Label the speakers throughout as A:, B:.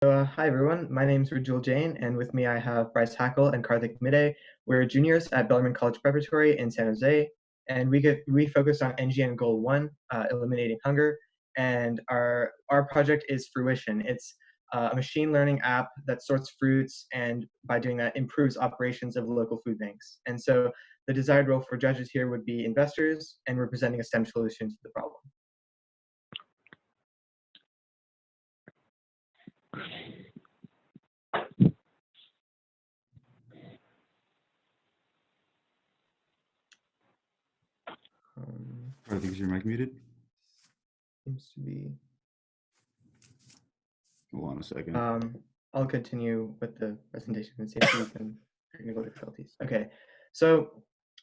A: Hi everyone, my name is Rijul Jain, and with me I have Bryce Hackel and Karthik Midde. We're juniors at Bellarmine College Preparatory in San Jose, and we focus on NGN Goal 1, eliminating hunger, and our project is Fruition. It's a machine learning app that sorts fruits and by doing that improves operations of local food banks. And so the desired role for judges here would be investors, and we're presenting a STEM solution to the problem.
B: I think is your mic muted?
A: Seems to be.
B: Hold on a second.
A: I'll continue with the presentation and see if we can technical difficulties. Okay, so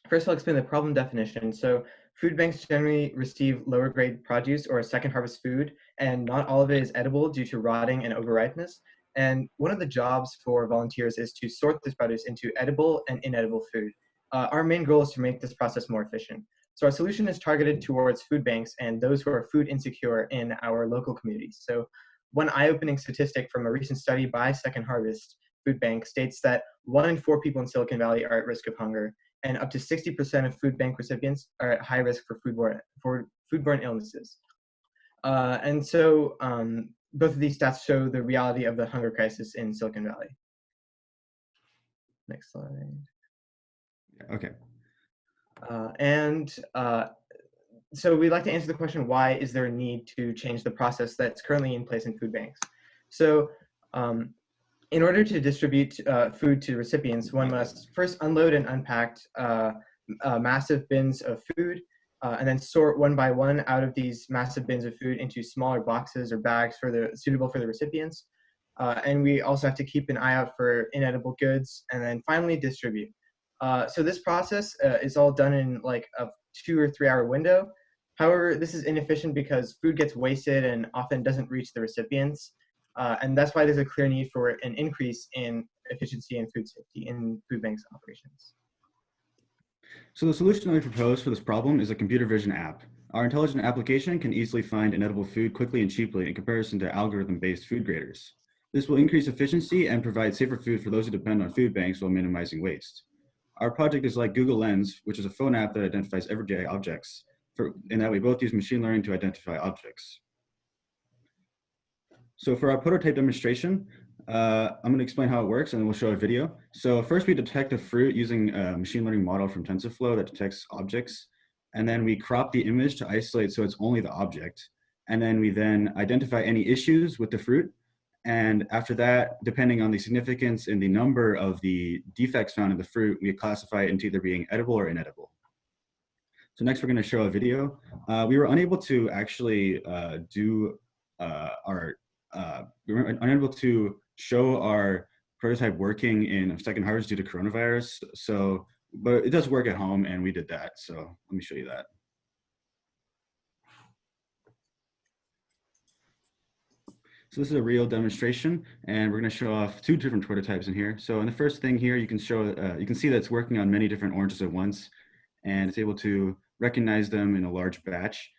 A: first I'll explain the problem definition. So food banks generally receive lower grade produce or second harvest food, and not all of it is edible due to rotting and overripeness. And one of the jobs for volunteers is to sort this produce into edible and inedible food. Our main goal is to make this process more efficient. So our solution is targeted towards food banks and those who are food insecure in our local communities. So one eye-opening statistic from a recent study by Second Harvest Food Bank states that 1 in 4 people in Silicon Valley are at risk of hunger, and up to 60% of food bank recipients are at high risk for foodborne illnesses. And so both of these stats show the reality of the hunger crisis in Silicon Valley. Next slide.
B: Okay.
A: So we'd like to answer the question, why is there a need to change the process that's currently in place in food banks? So in order to distribute food to recipients, one must first unload and unpack massive bins of food, and then sort one by one out of these massive bins of food into smaller boxes or bags suitable for the recipients. And we also have to keep an eye out for inedible goods, and then finally distribute. So this process is all done in like a 2 or 3 hour window. However, this is inefficient because food gets wasted and often doesn't reach the recipients. And that's why there's a clear need for an increase in efficiency and food safety in food banks operations.
B: So the solution that we propose for this problem is a computer vision app. Our intelligent application can easily find inedible food quickly and cheaply in comparison to algorithm-based food graders. This will increase efficiency and provide safer food for those who depend on food banks while minimizing waste. Our project is like Google Lens, which is a phone app that identifies everyday objects. In that we both use machine learning to identify objects. So for our prototype demonstration, I'm going to explain how it works and then we'll show a video. So first we detect a fruit using a machine learning model from TensorFlow that detects objects. And then we crop the image to isolate so it's only the object. And then we then identify any issues with the fruit. And after that, depending on the significance and the number of the defects found in the fruit, we classify it into either being edible or inedible. So next we're going to show a video. We were unable to actually we were unable to show our prototype working in Second Harvest due to coronavirus. So, but it does work at home and we did that. So let me show you that. So this is a real demonstration, and we're going to show off 2 different prototypes in here. So in the first thing here, you can see that it's working on many different oranges at once, and it's able to recognize them in a large batch.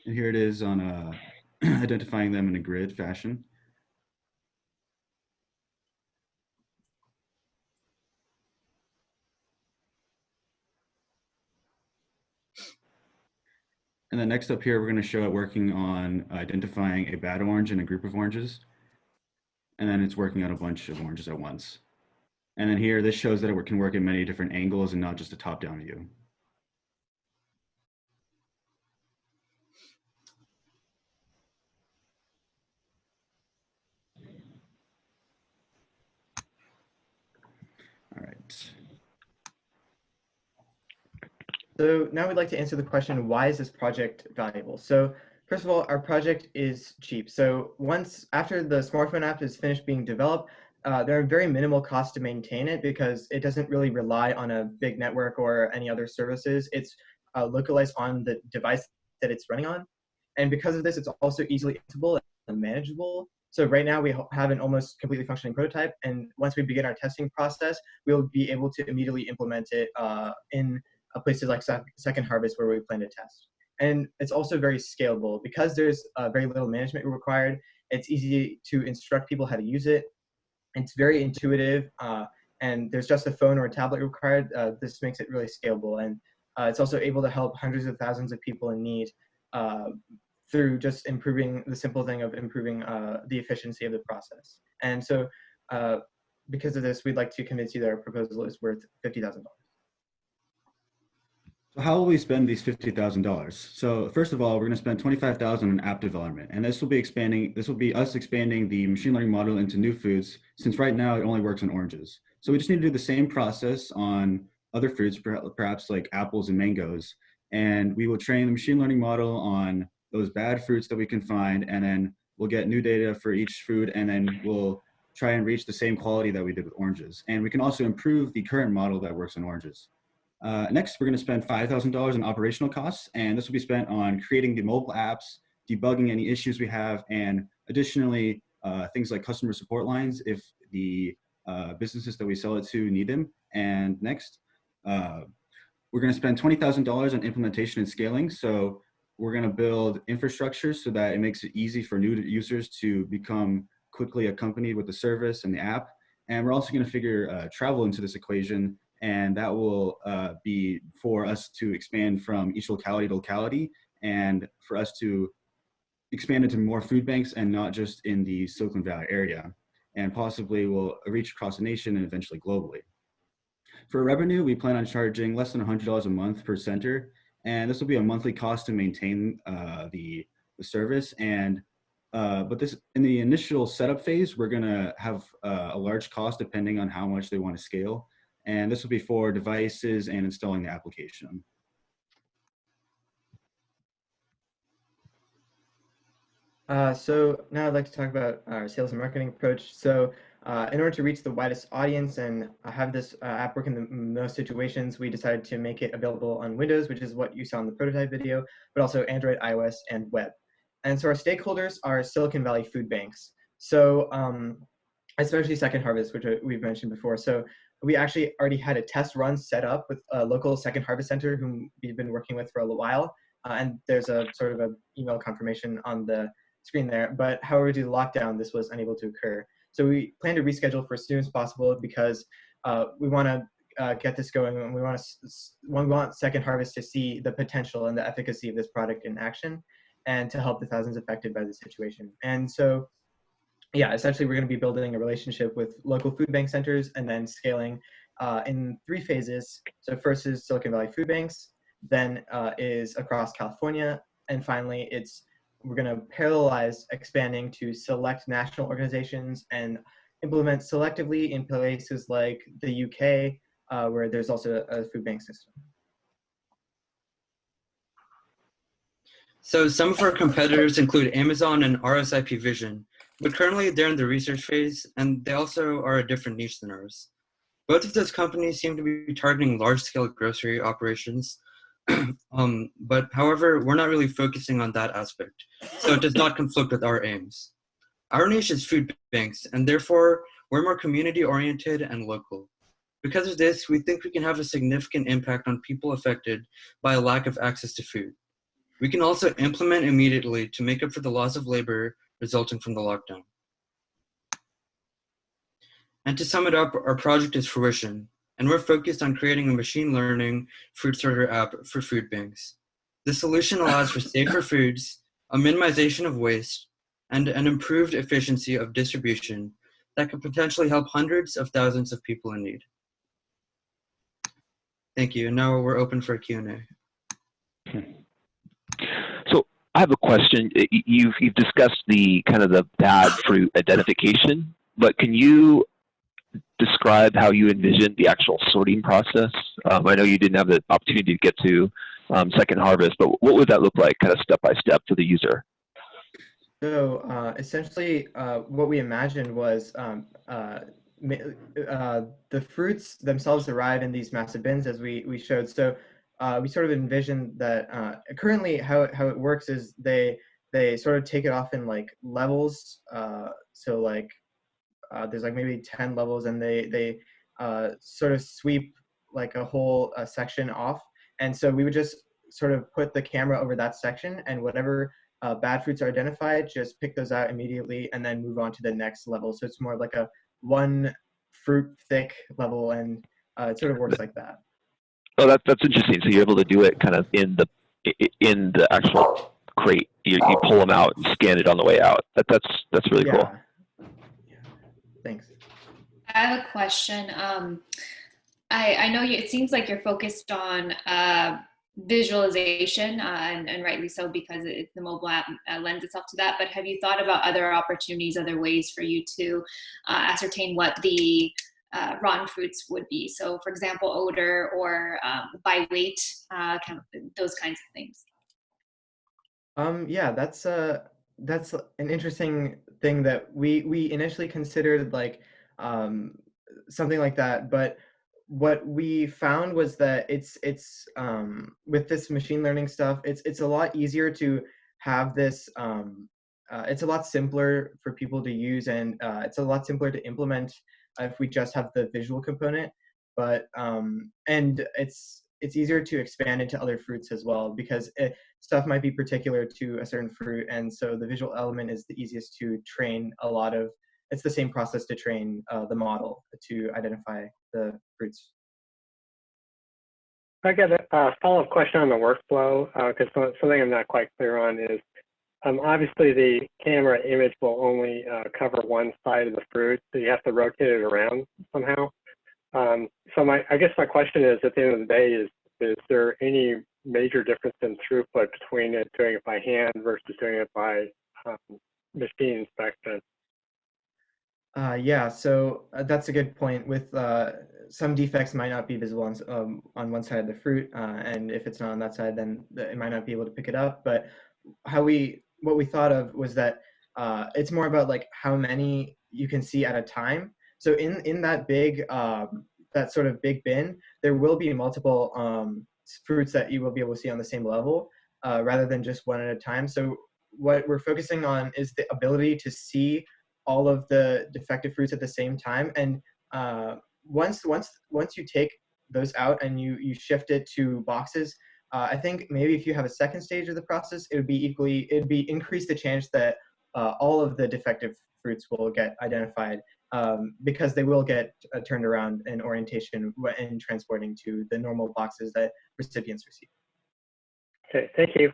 B: And here it is on identifying them in a grid fashion. And then next up here, we're going to show it working on identifying a bad orange and a group of oranges. And then it's working on a bunch of oranges at once. And then here, this shows that it can work at many different angles and not just a top-down view. All right.
A: So now we'd like to answer the question, why is this project valuable? So first of all, our project is cheap. So after the smartphone app is finished being developed, there are very minimal costs to maintain it because it doesn't really rely on a big network or any other services. It's localized on the device that it's running on. And because of this, it's also easily accessible and manageable. So right now we have an almost completely functioning prototype. And once we begin our testing process, we'll be able to immediately implement it in places like Second Harvest where we plan to test. And it's also very scalable because there's very little management required. It's easy to instruct people how to use it. It's very intuitive, and there's just a phone or a tablet required. This makes it really scalable, and it's also able to help hundreds of thousands of people in need through just improving the simple thing of improving the efficiency of the process. And so because of this, we'd like to convince you that our proposal is worth $50,000.
B: So how will we spend these $50,000? So first of all, we're going to spend $25,000 on app development, and this will be expanding. This will be us expanding the machine learning model into new foods, since right now it only works on oranges. So we just need to do the same process on other fruits, perhaps like apples and mangoes, and we will train the machine learning model on those bad fruits that we can find, and then we'll get new data for each food, and then we'll try and reach the same quality that we did with oranges. And we can also improve the current model that works on oranges. Next, we're going to spend $5,000 in operational costs, and this will be spent on creating the mobile apps, debugging any issues we have, and additionally, things like customer support lines if the businesses that we sell it to need them. And next, we're going to spend $20,000 on implementation and scaling. So we're going to build infrastructure so that it makes it easy for new users to become quickly accompanied with the service and the app. And we're also going to figure travel into this equation, and that will be for us to expand from each locality to locality, and for us to expand into more food banks and not just in the Silicon Valley area, and possibly will reach across the nation and eventually globally. For revenue, we plan on charging less than $100 a month per center, and this will be a monthly cost to maintain the service. And but this, in the initial setup phase, we're going to have a large cost depending on how much they want to scale. And this will be for devices and installing the application.
A: So now I'd like to talk about our sales and marketing approach. So in order to reach the widest audience and have this app work in the most situations, we decided to make it available on Windows, which is what you saw in the prototype video, but also Android, iOS, and web. And so our stakeholders are Silicon Valley food banks. So especially Second Harvest, which we've mentioned before. So we actually already had a test run set up with a local Second Harvest Center whom we've been working with for a while. And there's a sort of an email confirmation on the screen there. But however, due to lockdown, this was unable to occur. So we plan to reschedule for as soon as possible because we want to get this going, and we want Second Harvest to see the potential and the efficacy of this product in action, and to help the thousands affected by the situation. And so, yeah, essentially we're going to be building a relationship with local food bank centers and then scaling in 3 phases. So first is Silicon Valley food banks, then is across California, and finally we're going to parallelize expanding to select national organizations and implement selectively in places like the UK, where there's also a food bank system.
C: So some of our competitors include Amazon and RSIP Vision, but currently they're in the research phase, and they also are a different niche than ours. Both of those companies seem to be targeting large-scale grocery operations, but however, we're not really focusing on that aspect, so it does not conflict with our aims. Our niche is food banks, and therefore, we're more community-oriented and local. Because of this, we think we can have a significant impact on people affected by a lack of access to food. We can also implement immediately to make up for the loss of labor resulting from the lockdown. And to sum it up, our project is Fruition, and we're focused on creating a machine learning fruit sorter app for food banks. The solution allows for safer foods, a minimization of waste, and an improved efficiency of distribution that could potentially help hundreds of thousands of people in need. Thank you. And now we're open for a Q&A.
D: So I have a question. You've discussed the kind of the bad fruit identification, but can you describe how you envision the actual sorting process? I know you didn't have the opportunity to get to Second Harvest, but what would that look like, kind of step by step for the user?
A: So essentially, what we imagined was the fruits themselves arrive in these massive bins, as we showed. So we sort of envisioned that currently how it works is they sort of take it off in like levels. So like there's like maybe 10 levels, and they sort of sweep like a whole section off. And so we would just sort of put the camera over that section, and whatever bad fruits are identified, just pick those out immediately and then move on to the next level. So it's more like a one fruit thick level, and it sort of works like that.
D: Oh, that's interesting. So you're able to do it kind of in the actual crate. You pull them out and scan it on the way out. That's really cool.
A: Yeah. Thanks.
E: I have a question. I know it seems like you're focused on visualization, and rightly so, because the mobile app lends itself to that. But have you thought about other opportunities, other ways for you to ascertain what the rotten fruits would be? So, for example, odor or by weight, kind of those kinds of things.
A: Yeah, that's an interesting thing that we initially considered, like something like that, but what we found was that it's with this machine learning stuff, it's a lot easier to have this. It's a lot simpler for people to use, and it's a lot simpler to implement if we just have the visual component. But and it's easier to expand into other fruits as well, because stuff might be particular to a certain fruit, and so the visual element is the easiest to train a lot of. It's the same process to train the model to identify the fruits.
F: I got a follow-up question on the workflow, because something I'm not quite clear on is, obviously the camera image will only cover one side of the fruit, so you have to rotate it around somehow. So I guess my question is, at the end of the day, is there any major difference in throughput between doing it by hand versus doing it by machine inspection?
A: Yeah, so that's a good point. With some defects might not be visible on one side of the fruit, and if it's not on that side, then it might not be able to pick it up. But what we thought of was that it's more about like how many you can see at a time. So in that big that sort of big bin, there will be multiple fruits that you will be able to see on the same level, rather than just one at a time. So what we're focusing on is the ability to see all of the defective fruits at the same time. And once you take those out and you shift it to boxes, I think maybe if you have a second stage of the process, it'd be increase the chance that all of the defective fruits will get identified, because they will get turned around in orientation and transporting to the normal boxes that recipients receive.
F: Okay, thank you.